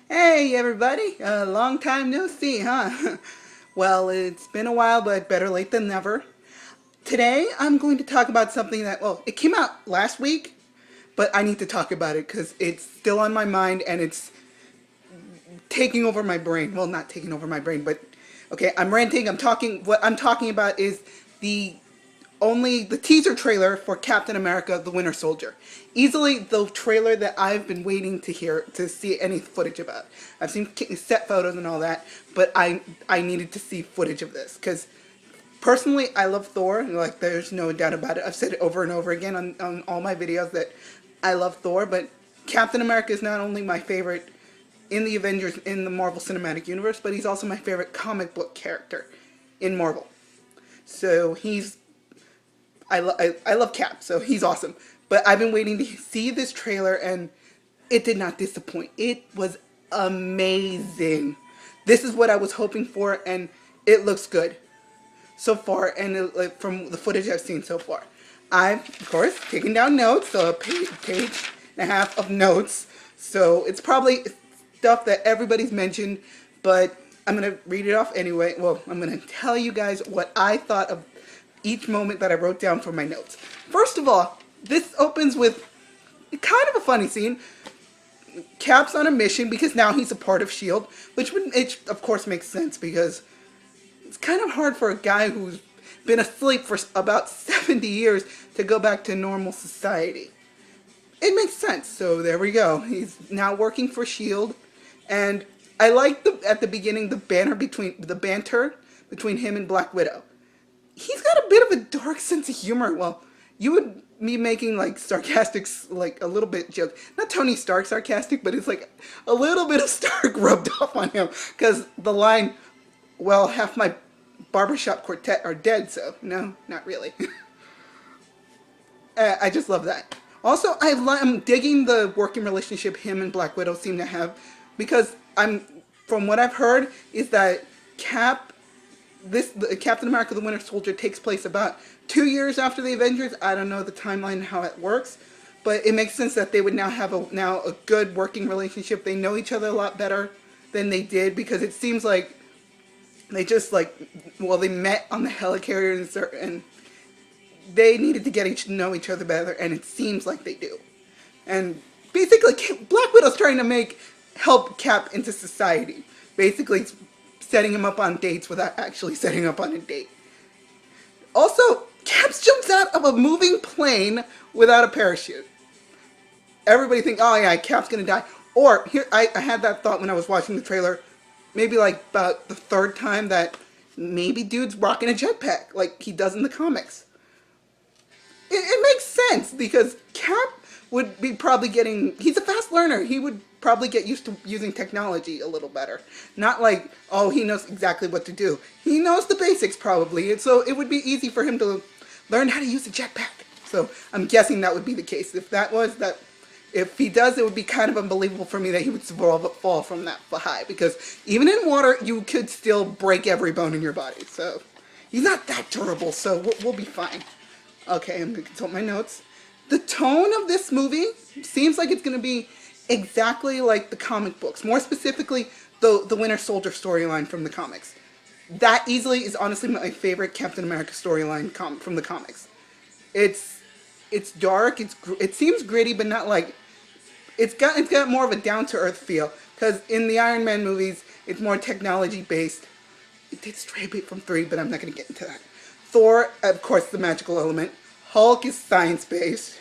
Hey everybody, long time no see, huh? Well, it's been a while, but better late than never. Today I'm going to talk about something that, well, it came out last week, but I need to talk about it because it's still on my mind and it's taking over my brain. Well, not taking over my brain, but okay, I'm ranting, I'm talking, what I'm talking about is the the teaser trailer for Captain America: The Winter Soldier. Easily the trailer that I've been waiting to see any footage about. I've seen set photos and all that, but I needed to see footage of this because personally I love Thor. Like there's no doubt about it. I've said it over and over again on all my videos that I love Thor, but Captain America is not only my favorite in the Avengers in the Marvel Cinematic Universe, but he's also my favorite comic book character in Marvel. So I love Cap, so he's awesome. But I've been waiting to see this trailer, and it did not disappoint. It was amazing. This is what I was hoping for, and it looks good so far. And like, from the footage I've seen so far, I've of course taken down notes, so a page and a half of notes. So it's probably stuff that everybody's mentioned, but I'm gonna read it off anyway. Well, I'm gonna tell you guys what I thought of each moment that I wrote down for my notes. First of all, this opens with kind of a funny scene. Cap's on a mission because now he's a part of S.H.I.E.L.D., which of course makes sense because it's kind of hard for a guy who's been asleep for about 70 years to go back to normal society. It makes sense. So there we go. He's now working for S.H.I.E.L.D. And I like at the beginning the banter between him and Black Widow. He's got a bit of a dark sense of humor. Well, you would be making like sarcastic, like a little bit joke. Not Tony Stark sarcastic, but it's like a little bit of Stark rubbed off on him. Because the line, well, half my barbershop quartet are dead, so no, not really. I just love that. Also, I'm digging the working relationship him and Black Widow seem to have. Because from what I've heard, is that the Captain America: The Winter Soldier takes place about 2 years after the Avengers. I don't know the timeline how it works, but it makes sense that they would now have a good working relationship. They know each other a lot better than they did because it seems like they just they met on the helicarrier and they needed to get to know each other better, and it seems like they do. And basically, Black Widow's trying to help Cap into society. Basically, setting him up on dates without actually setting up on a date. Also, Caps jumps out of a moving plane without a parachute. Everybody thinks, oh yeah, Cap's gonna die. Or, here, I had that thought when I was watching the trailer, maybe like about the third time, that maybe dude's rocking a jetpack like he does in the comics. It makes sense because Cap would be probably he's a fast learner. He would probably get used to using technology a little better. Not like, oh, he knows exactly what to do. He knows the basics probably, and so it would be easy for him to learn how to use a jetpack. So I'm guessing that would be the case. If he does, it would be kind of unbelievable for me that he would fall from that high, because even in water, you could still break every bone in your body. So he's not that durable, so we'll be fine. Okay, I'm going to consult my notes. The tone of this movie seems like it's going to be exactly like the comic books. More specifically, the Winter Soldier storyline from the comics. That easily is honestly my favorite Captain America storyline from the comics. It's dark. It seems gritty, but not like it's got more of a down to earth feel. Because in the Iron Man movies, it's more technology based. It did stray a bit from 3, but I'm not going to get into that. Thor, of course, the magical element. Hulk is science-based.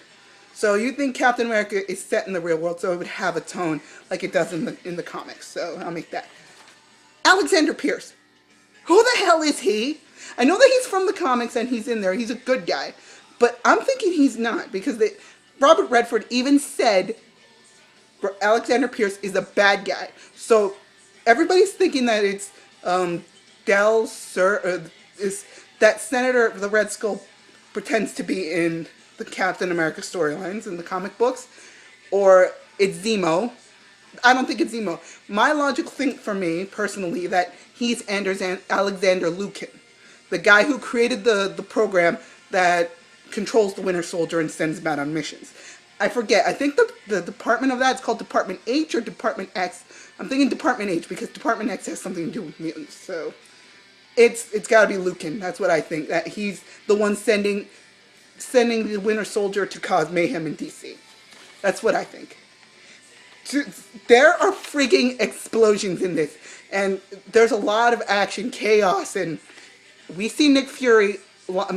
So you think Captain America is set in the real world, so it would have a tone like it does in the comics. So I'll make that. Alexander Pierce. Who the hell is he? I know that he's from the comics and he's in there. He's a good guy. But I'm thinking he's not, because Robert Redford even said Alexander Pierce is a bad guy. So everybody's thinking that it's that Senator the Red Skull pretends to be in the Captain America storylines in the comic books, or it's Zemo. I don't think it's Zemo. My logical thing for me, personally, that he's Alexander Lukin, the guy who created the program that controls the Winter Soldier and sends him out on missions. I forget. I think the department of that is called Department H or Department X. I'm thinking Department H because Department X has something to do with mutants. So it's got to be Lucan. That's what I think. That he's the one sending the Winter Soldier to cause mayhem in DC. That's what I think. There are freaking explosions in this, and there's a lot of action, chaos, and we see Nick Fury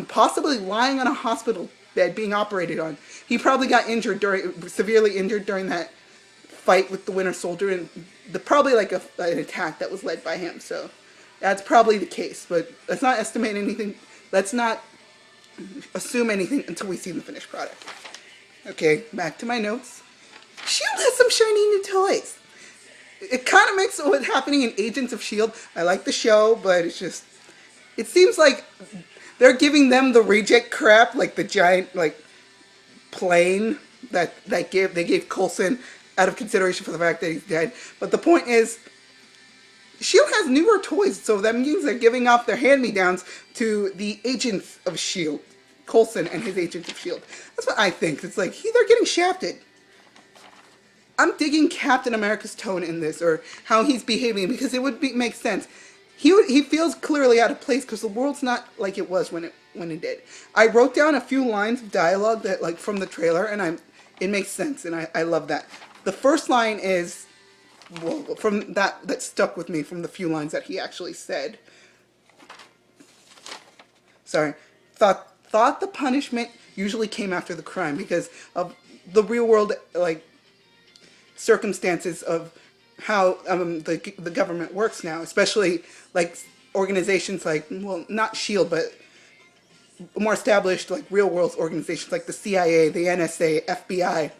possibly lying on a hospital bed being operated on. He probably got severely injured during that fight with the Winter Soldier, and probably like an attack that was led by him. So that's probably the case, but let's not estimate anything. Let's not assume anything until we see the finished product. Okay, back to my notes. S.H.I.E.L.D. has some shiny new toys. It kind of makes what's happening in Agents of S.H.I.E.L.D. I like the show, but it seems like they're giving them the reject crap, like the giant, like, plane that they gave Coulson out of consideration for the fact that he's dead. But the point is, S.H.I.E.L.D. has newer toys, so that means they're giving off their hand-me-downs to the Agents of S.H.I.E.L.D. Coulson and his Agents of S.H.I.E.L.D. That's what I think. It's like, they're getting shafted. I'm digging Captain America's tone in this, or how he's behaving, because it would make sense. He feels clearly out of place because the world's not like it was when it did. I wrote down a few lines of dialogue that like from the trailer, and it makes sense, and I love that. The first line is, well, from that stuck with me from the few lines that he actually said. Sorry, thought the punishment usually came after the crime because of the real world like circumstances of how the government works now, especially like organizations like, well, not S.H.I.E.L.D., but more established like real world organizations like the CIA, the NSA, FBI.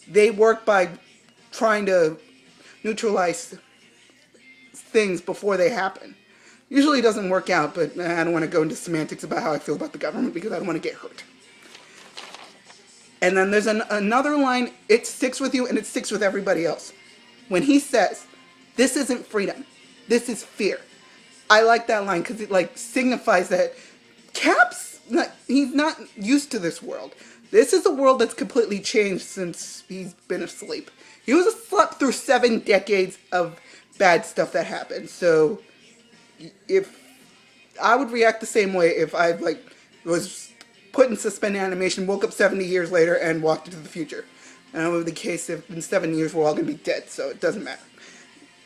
They work by trying to neutralize things before they happen. Usually it doesn't work out, but I don't want to go into semantics about how I feel about the government because I don't want to get hurt. And then there's another line, it sticks with you and it sticks with everybody else. When he says, this isn't freedom, this is fear. I like that line because it like signifies that he's not used to this world. This is a world that's completely changed since he's been asleep. He was asleep through 7 decades of bad stuff that happened. So if I would react the same way if I was put in suspended animation, woke up 70 years later, and walked into the future. And that would be the case if in 7 years we're all going to be dead, so it doesn't matter.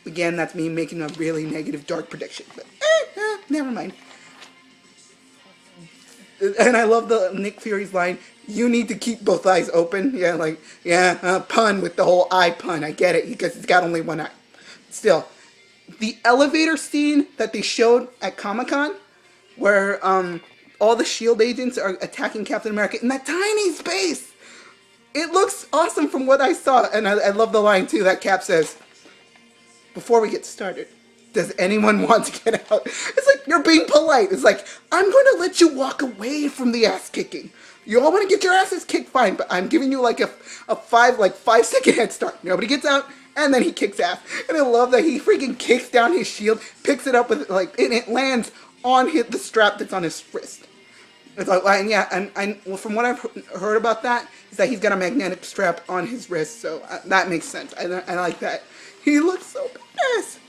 Again, that's me making a really negative, dark prediction. But, never mind. And I love the Nick Fury's line, you need to keep both eyes open. Yeah, pun with the whole eye pun. I get it, because he's got only one eye. Still, the elevator scene that they showed at Comic-Con, where, all the S.H.I.E.L.D. agents are attacking Captain America in that tiny space. It looks awesome from what I saw. And I love the line, too, that Cap says, before we get started, does anyone want to get out? It's like, you're being polite. It's like, I'm going to let you walk away from the ass kicking. You all want to get your asses kicked, fine, but I'm giving you like a 5-second head start. Nobody gets out, and then he kicks ass. And I love that he freaking kicks down his shield, picks it up with and it lands on the strap that's on his wrist. It's like, and well, from what I've heard about that, is that he's got a magnetic strap on his wrist, so that makes sense. I like that. He looks so badass.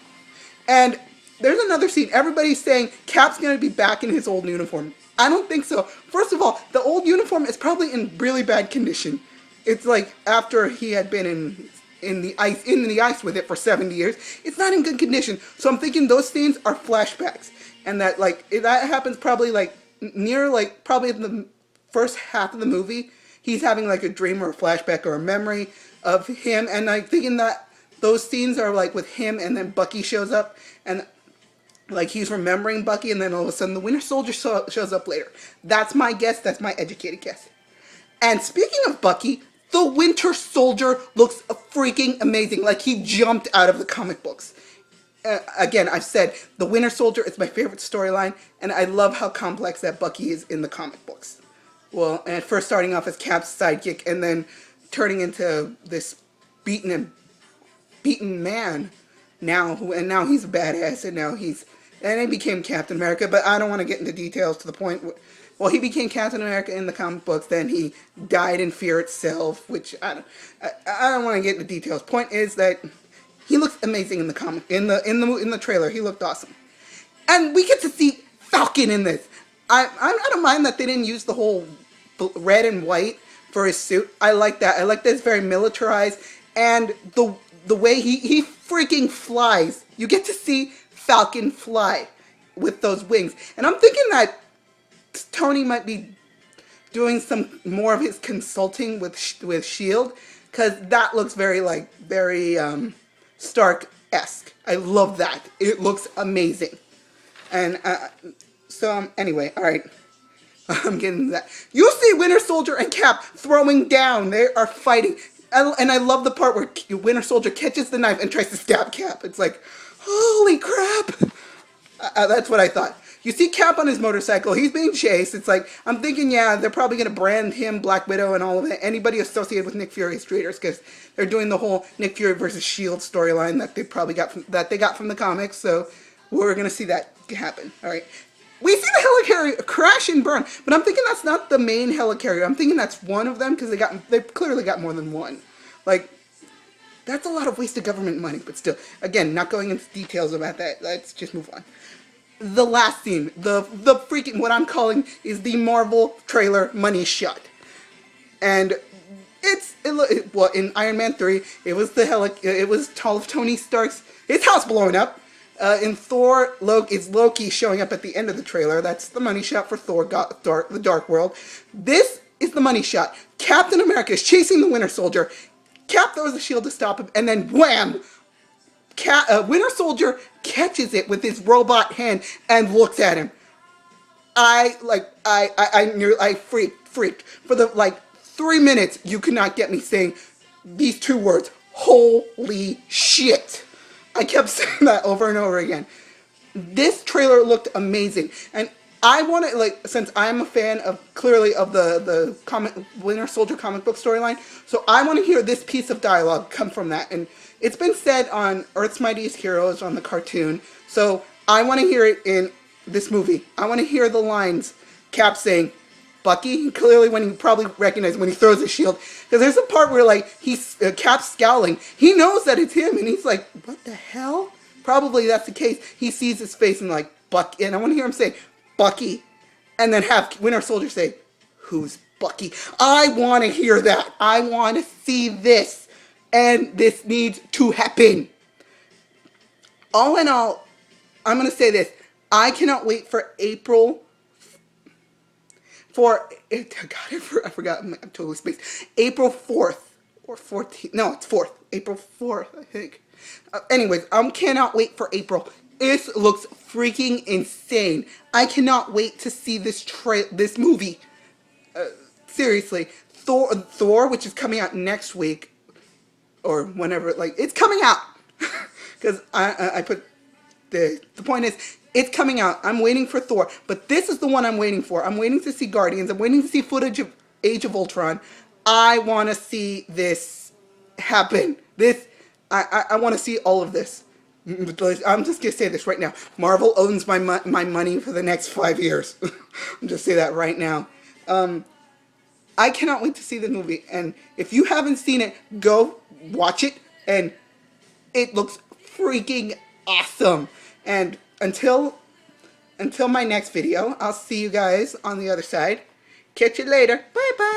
And there's another scene. Everybody's saying Cap's going to be back in his old uniform. I don't think so. First of all, the old uniform is probably in really bad condition. It's like after he had been in the ice with it for 70 years. It's not in good condition. So I'm thinking those scenes are flashbacks, and that that happens probably probably in the first half of the movie. He's having like a dream or a flashback or a memory of him, and I'm thinking that those scenes are like with him, and then Bucky shows up, and like he's remembering Bucky, and then all of a sudden the Winter Soldier shows up later. That's my guess. That's my educated guess. And speaking of Bucky, the Winter Soldier looks freaking amazing. Like he jumped out of the comic books. Again, I've said the Winter Soldier is my favorite storyline, and I love how complex that Bucky is in the comic books. Well, and first starting off as Cap's sidekick, and then turning into this beaten man now, and now he's a badass, and now he became Captain America. But I don't want to get into details to the point Well, he became Captain America in the comic books. Then he died in Fear itself, which I don't want to get into details. Point is that he looks amazing in the comic, in the trailer. He looked awesome, and we get to see Falcon in this. I don't mind that they didn't use the whole red and white for his suit. I like that. I like that it's very militarized, and the way he freaking flies. You get to see Falcon fly with those wings, and I'm thinking that Tony might be doing some more of his consulting with Shield, because that looks very Stark-esque. I love that. It looks amazing. And anyway, all right. I'm getting to that. You see Winter Soldier and Cap throwing down. They are fighting. And I love the part where Winter Soldier catches the knife and tries to stab Cap. It's like, holy crap. That's what I thought. You see Cap on his motorcycle. He's being chased. It's like, I'm thinking, yeah, they're probably going to brand him, Black Widow, and all of it. Anybody associated with Nick Fury as traitors, because they're doing the whole Nick Fury versus S.H.I.E.L.D. storyline that they got from the comics. So we're going to see that happen. All right. We see the helicarrier crash and burn, but I'm thinking that's not the main helicarrier. I'm thinking that's one of them, because they clearly got more than one. Like, that's a lot of wasted government money, but still, again, not going into details about that. Let's just move on. The last scene, the freaking, what I'm calling is the Marvel trailer money shot. And well, in Iron Man 3, it was all of Tony Stark's, his house blowing up. In Thor, it's Loki showing up at the end of the trailer. That's the money shot for Thor, the Dark World. This is the money shot. Captain America is chasing the Winter Soldier. Cap throws the shield to stop him, and then wham! Winter Soldier catches it with his robot hand and looks at him. I freaked. For the 3 minutes, you could not get me saying these two words. Holy shit. I kept saying that over and over again. This trailer looked amazing. And I want to, since I'm a fan of the Winter Soldier comic book storyline, so I want to hear this piece of dialogue come from that. And it's been said on Earth's Mightiest Heroes, on the cartoon, so I want to hear it in this movie. I want to hear the lines Cap saying, Bucky, clearly when you probably recognize when he throws his shield, because there's a part where he's Cap's scowling. He knows that it's him, and he's like, what the hell? Probably that's the case. He sees his face and Bucky, and I want to hear him say, Bucky, and then have Winter Soldier say, who's Bucky? I want to hear that. I want to see this, and this needs to happen. All in all, I'm going to say this. I cannot wait for April. I forgot. I'm totally spaced. April 4th or 14th. No, it's 4th. April 4th, I think. Anyways, I cannot wait for April. This looks freaking insane. I cannot wait to see this movie. Seriously, Thor, which is coming out next week, or whenever. It's coming out because I put the point is. It's coming out. I'm waiting for Thor. But this is the one I'm waiting for. I'm waiting to see Guardians. I'm waiting to see footage of Age of Ultron. I want to see this happen. I want to see all of this. I'm just going to say this right now. Marvel owns my money for the next 5 years. I'm just say that right now. I cannot wait to see the movie. And if you haven't seen it, go watch it. And it looks freaking awesome. And until my next video, I'll see you guys on the other side. Catch you later. Bye bye.